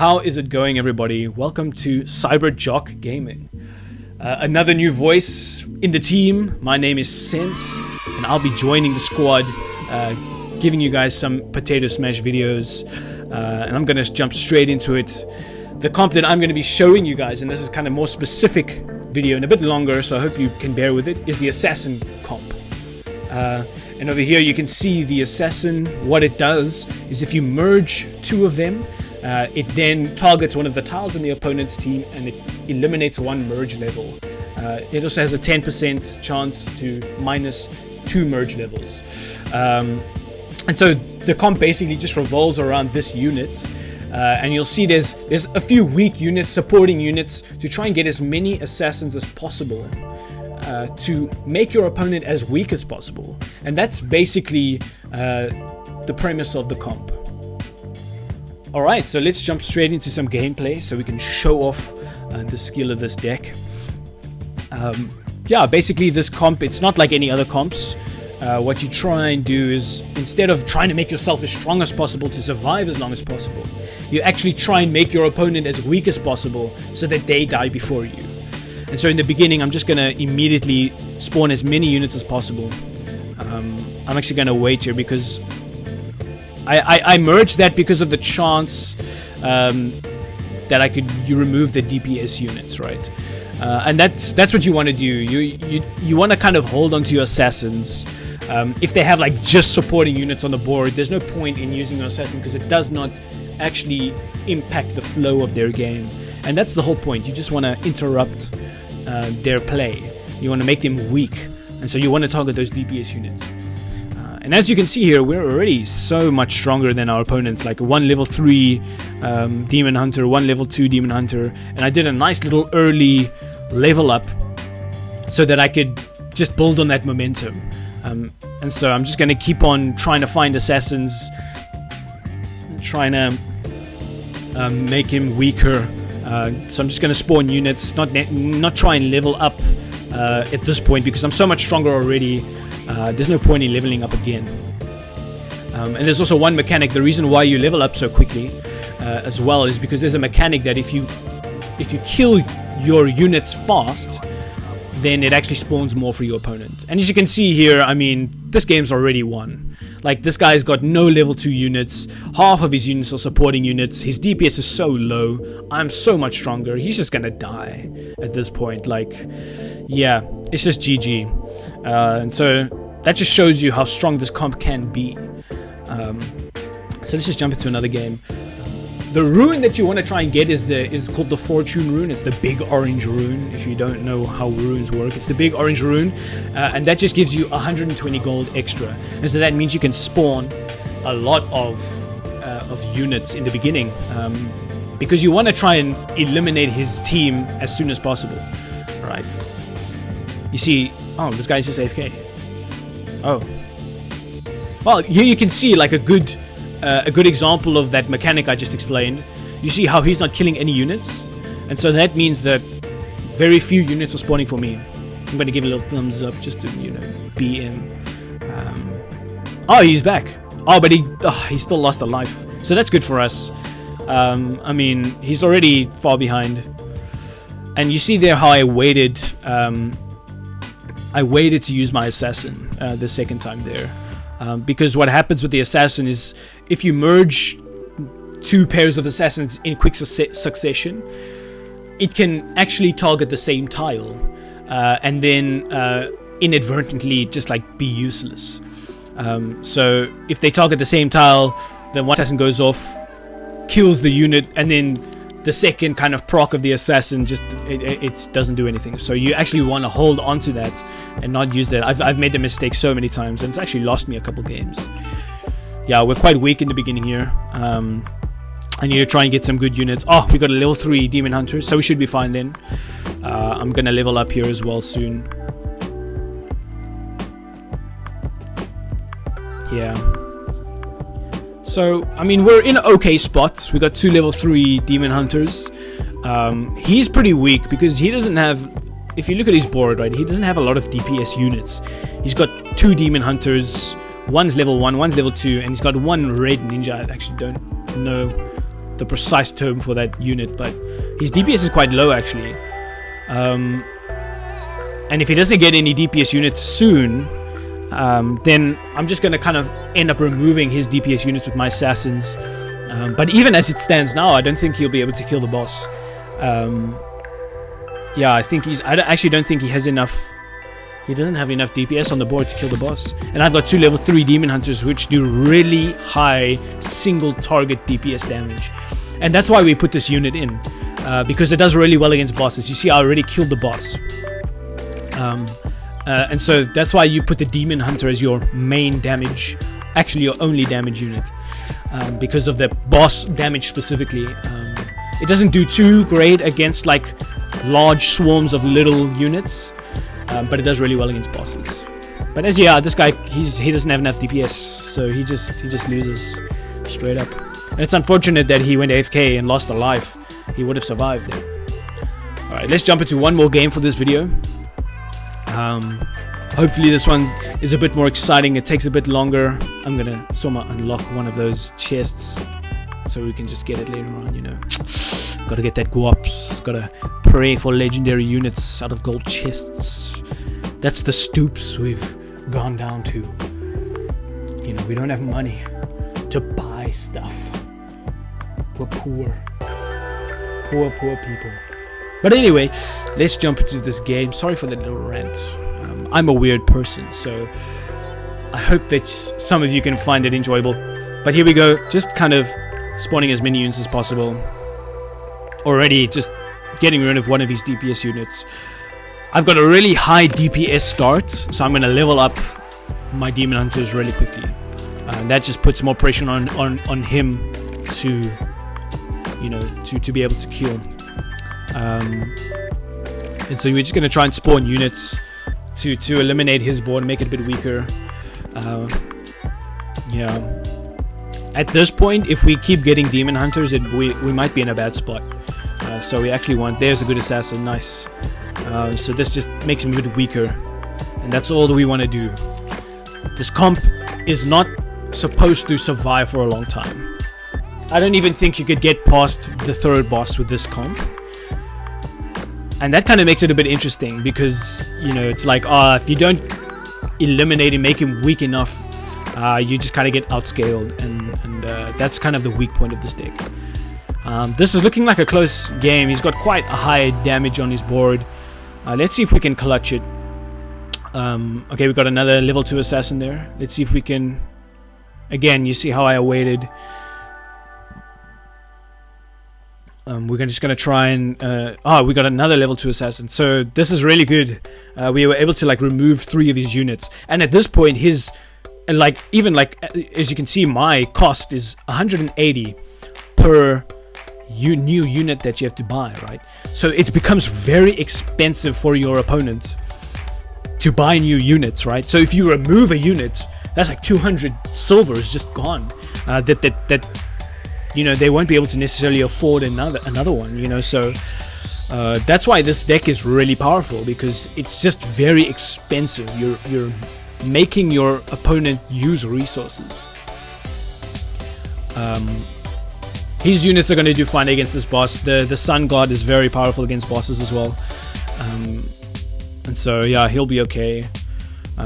How is it going, everybody? Welcome to Cyberjock Gaming. Another new voice in the team. My name is Sense, and I'll be joining the squad, giving you guys some potato smash videos, and I'm gonna jump straight into it. The comp that I'm gonna be showing you guys, and this is kind of more specific video and a bit longer, so I hope you can bear with it, is the Assassin comp. And over here you can see the Assassin. What it does is if you merge two of them, it then targets one of the tiles in the opponent's team and it eliminates one merge level. It also has a 10% chance to minus 2 merge levels. And so the comp basically just revolves around this unit. And you'll see there's a few weak units, supporting units, to try and get as many assassins as possible, to make your opponent as weak as possible. And that's basically the premise of the comp. Alright, so let's jump straight into some gameplay so we can show off the skill of this deck. Yeah, basically this comp, it's not like any other comps. What you try and do is, instead of trying to make yourself as strong as possible to survive as long as possible, you actually try and make your opponent as weak as possible so that they die before you. And so in the beginning, I'm just going to immediately spawn as many units as possible. I'm actually going to wait here because I merged that because of the chance that you remove the DPS units, right? And that's what you want to do. You want to kind of hold on to your assassins. If they have like just supporting units on the board, there's no point in using your assassin because it does not actually impact the flow of their game. And that's the whole point. You just want to interrupt their play. You want to make them weak, and so you want to target those DPS units. And as you can see here, we're already so much stronger than our opponents, like one level 3 Demon Hunter, one level 2 Demon Hunter, and I did a nice little early level up so that I could just build on that momentum. And so I'm just going to keep on trying to find assassins, trying to make him weaker. So I'm just going to spawn units, not try and level up at this point because I'm so much stronger already. There's no point in leveling up again. And there's also one mechanic. The reason why you level up so quickly as well is because there's a mechanic that if you kill your units fast, then it actually spawns more for your opponent. And as you can see here, I mean, this game's already won. Like, this guy's got no level 2 units. Half of his units are supporting units. His DPS is so low. I'm so much stronger. He's just gonna die at this point. Like, yeah, it's just GG. And so that just shows you how strong this comp can be. So let's just jump into another game. The rune that you want to try and get is called the Fortune rune. It's the big orange rune. If you don't know how runes work, it's the big orange rune, and that just gives you 120 gold extra. And so that means you can spawn a lot of units in the beginning, because you want to try and eliminate his team as soon as possible. Right? You see, oh, this guy's just AFK. Oh, well, here you can see like a good example of that mechanic I just explained. You see how he's not killing any units, and so that means that very few units are spawning for me. I'm going to give a little thumbs up just to, be in. Oh, he's back. Oh, but he still lost a life, so that's good for us. I mean, he's already far behind, and you see there how I waited to use my assassin the second time there. Because what happens with the assassin is if you merge two pairs of assassins in quick succession, it can actually target the same tile and then inadvertently just like be useless. So if they target the same tile, then one assassin goes off, kills the unit, and then the second kind of proc of the assassin just it doesn't do anything. So you actually want to hold on to that and not use that. I've made the mistake so many times, and it's actually lost me a couple games. Yeah, we're quite weak in the beginning here. I need to try and get some good units. Oh, we got a level 3 Demon Hunter, so we should be fine then. I'm gonna level up here as well soon. Yeah. So, I mean, we're in okay spots. We got 2 level 3 Demon Hunters. He's pretty weak because he doesn't have... If you look at his board, right, he doesn't have a lot of DPS units. He's got 2 Demon Hunters. One's level 1, one's level 2, and he's got 1 red ninja. I actually don't know the precise term for that unit, but his DPS is quite low actually. And if he doesn't get any DPS units soon, then I'm just going to kind of end up removing his DPS units with my assassins. But even as it stands now, I don't think he'll be able to kill the boss. Yeah, I actually don't think he has enough. He doesn't have enough DPS on the board to kill the boss. And I've got 2 level 3 Demon Hunters which do really high single target DPS damage. And that's why we put this unit in. Because it does really well against bosses. You see, I already killed the boss. And so that's why you put the Demon Hunter as your main damage, actually your only damage unit, because of the boss damage specifically. It doesn't do too great against like large swarms of little units, but it does really well against bosses. But as this guy, he doesn't have enough DPS, so he just loses straight up. And it's unfortunate that he went AFK and lost a life. He would have survived there. All right, let's jump into one more game for this video. Hopefully this one is a bit more exciting. It takes a bit longer. I'm gonna unlock one of those chests so we can just get it later on, you know. Gotta get that guaps. Gotta pray for legendary units out of gold chests. That's the stoops we've gone down to. You know, we don't have money to buy stuff. We're poor. Poor people. But anyway, let's jump into this game. Sorry for that little rant. I'm a weird person, so I hope that some of you can find it enjoyable. But here we go, just kind of spawning as many units as possible. Already just getting rid of one of these DPS units. I've got a really high DPS start, so I'm going to level up my Demon Hunters really quickly. And that just puts more pressure on him to, you know, to be able to kill. And so we're just going to try and spawn units to eliminate his board, make it a bit weaker. Yeah. At this point, if we keep getting Demon Hunters, we might be in a bad spot. So we actually want... There's a good assassin, nice. So this just makes him a bit weaker. And that's all that we want to do. This comp is not supposed to survive for a long time. I don't even think you could get past the 3rd boss with this comp. And that kind of makes it a bit interesting because, you know, it's like, if you don't eliminate him, make him weak enough, you just kind of get outscaled. And that's kind of the weak point of this deck. This is looking like a close game. He's got quite a high damage on his board. Let's see if we can clutch it. Okay, we've got another level 2 assassin there. Let's see if we can... Again, you see how I waited. We're just going to try and... we got another level 2 assassin. So this is really good. We were able to like remove 3 of his units. And at this point, his... as you can see, my cost is 180 per new unit that you have to buy, right? So it becomes very expensive for your opponent to buy new units, right? So if you remove a unit, that's like 200 silver is just gone. That you know, they won't be able to necessarily afford another one, you know. So that's why this deck is really powerful, because it's just very expensive. You're making your opponent use resources. His units are going to do fine against this boss. The Sun God is very powerful against bosses as well. And so yeah, he'll be okay.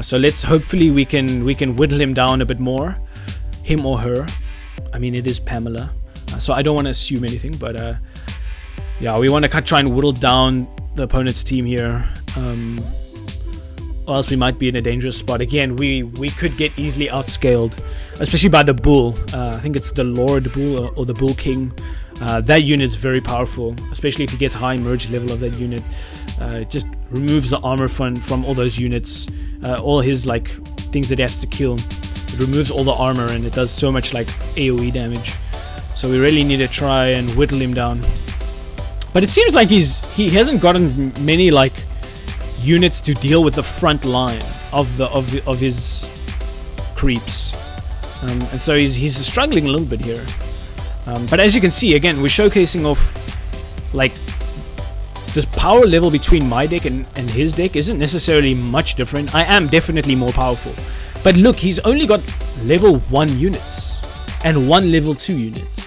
So let's hopefully we can whittle him down a bit more, him or her. I mean, it is Pamela, so I don't want to assume anything, but yeah, we want to try and whittle down the opponent's team here, or else we might be in a dangerous spot. Again, we could get easily outscaled, especially by the Bull. I think it's the Lord Bull or the Bull King. That unit is very powerful, especially if he gets high merge level of that unit. It just removes the armor from all those units, all his like things that he has to kill. It removes all the armor, and it does so much like AoE damage. So we really need to try and whittle him down. But it seems like he hasn't gotten many like units to deal with the front line of his creeps, and so he's struggling a little bit here. But as you can see, again, we're showcasing off like this power level between my deck and his deck isn't necessarily much different. I am definitely more powerful. But look, he's only got level 1 units and 1 level 2 unit,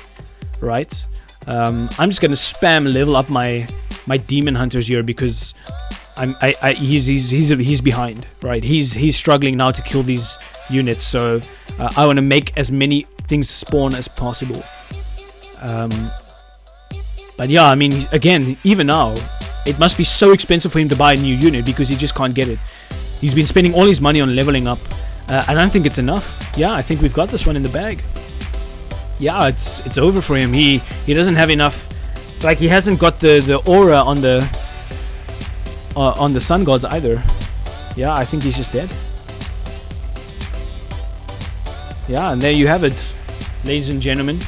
right? I'm just gonna spam level up my demon hunters here because he's behind, right? He's struggling now to kill these units, so I want to make as many things spawn as possible. But yeah, I mean, again, even now, it must be so expensive for him to buy a new unit because he just can't get it. He's been spending all his money on leveling up. I don't think it's enough. Yeah, I think we've got this one in the bag. Yeah, it's over for him. He doesn't have enough. Like, he hasn't got the aura on the sun gods either. Yeah, I think he's just dead. Yeah, and there you have it, ladies and gentlemen.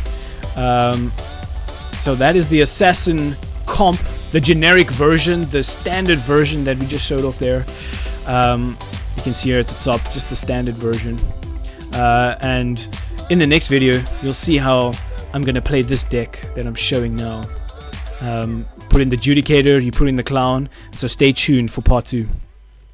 So that is the assassin comp, the generic version, the standard version that we just showed off there. You can see here at the top, just the standard version. And in the next video, you'll see how I'm gonna play this deck that I'm showing now. Put in the Judicator, you put in the Clown. So stay tuned for part 2.